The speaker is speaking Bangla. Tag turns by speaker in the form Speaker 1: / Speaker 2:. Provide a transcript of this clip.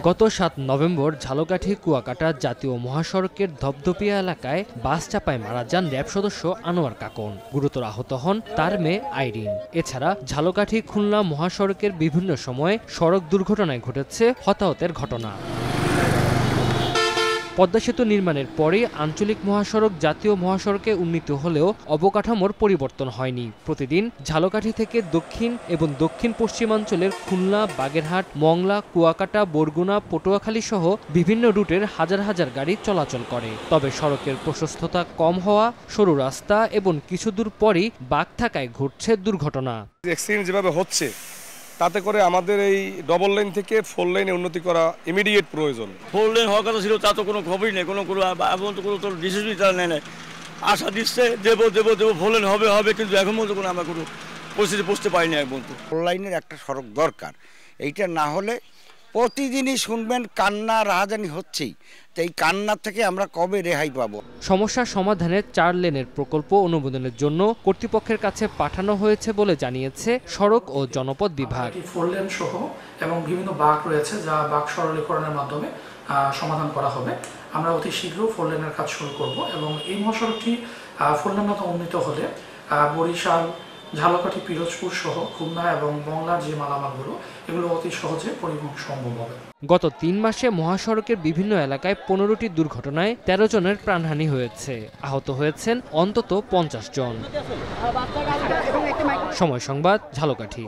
Speaker 1: গত ৭ নভেম্বর ঝালকাঠি কুয়াকাটা জাতীয় মহাসড়কের ধপধপিয়া এলাকায় বাস চাপায় মারা যান র্যাব সদস্য আনোয়ার কাকন। গুরুতর আহত হন তার মেয়ে আইরিন। এছাড়া ঝালকাঠি খুলনা মহাসড়কের বিভিন্ন সময়ে সড়ক দুর্ঘটনায় ঘটেছে হতাহতের ঘটনা। পদ্মা সেতু নির্মাণের পরে আঞ্চলিক মহাসড়ক জাতীয় মহাসড়কে উন্নীত হলেও অবকাঠামোর পরিবর্তন হয়নি। প্রতিদিন ঝালকাঠি থেকে দক্ষিণ এবং দক্ষিণ পশ্চিমাঞ্চলের খুলনা, বাগেরহাট, মংলা, কুয়াকাটা, বরগুনা, পটুয়াখালী সহ বিভিন্ন রুটের হাজার হাজার গাড়ি চলাচল করে। তবে সড়কের প্রশস্ততা কম হওয়া, সরু রাস্তা এবং কিছু দূর পরই বাঁক থাকায় ঘটছে দুর্ঘটনা।
Speaker 2: অ্যাক্সিডেন্ট যেভাবে হচ্ছে তাতে করে আমাদের এই ডবল লাইন থেকে 4 লাইনে উন্নতি করা ইমিডিয়েট প্রয়োজন।
Speaker 3: 4 লাইন হওয়ার কথা ছিল, তা তো কোনো খবরই নেই, কোনো এখন তো কোনো ডিসিশনই তারা নেয় না। আশা দিচ্ছে দেবো 4 লাইন হবে, কিন্তু এখন পর্যন্ত কোনো আমরা কোনো পরিস্থিতি বুঝতে পারিনি। এখন পর্যন্ত
Speaker 4: 4 লাইনের একটা সড়ক দরকার। এইটা না হলে প্রতিদিনই শুনবেন কান্না রাহাজানি হচ্ছেই। তো এই কান্নার থেকে আমরা কবে রেহাই পাবো?
Speaker 1: সমস্যার সমাধানে 4 লেনের প্রকল্প অনুমোদনের জন্য কর্তৃপক্ষের কাছে পাঠানো হয়েছে বলে জানিয়েছে সড়ক ও জনপথ বিভাগ।
Speaker 5: 4 লেন সহ এবং বিভিন্ন বাঁক রয়েছে যা বাঁক সরলীকরণের মাধ্যমে সমাধান করা হবে। আমরা অতি শীঘ্র 4 লেনের কাজ শুরু করব এবং এই মহাসড়কটি 4 লেন মতো উন্নীত হলে বরিশাল, ঝালকাঠি, পিরোজপুর সহ খুলনা এবং মংলার যে মালামালগুলো এগুলো অতি সহজে পরিবহন সম্ভব হবে।
Speaker 1: গত 3 মাসে মহাসড়কের বিভিন্ন এলাকায় 15টি দুর্ঘটনায় 13 জনের প্রাণহানি হয়েছে। আহত হয়েছেন অন্তত 50 জন। সময় সংবাদ, ঝালকাঠি।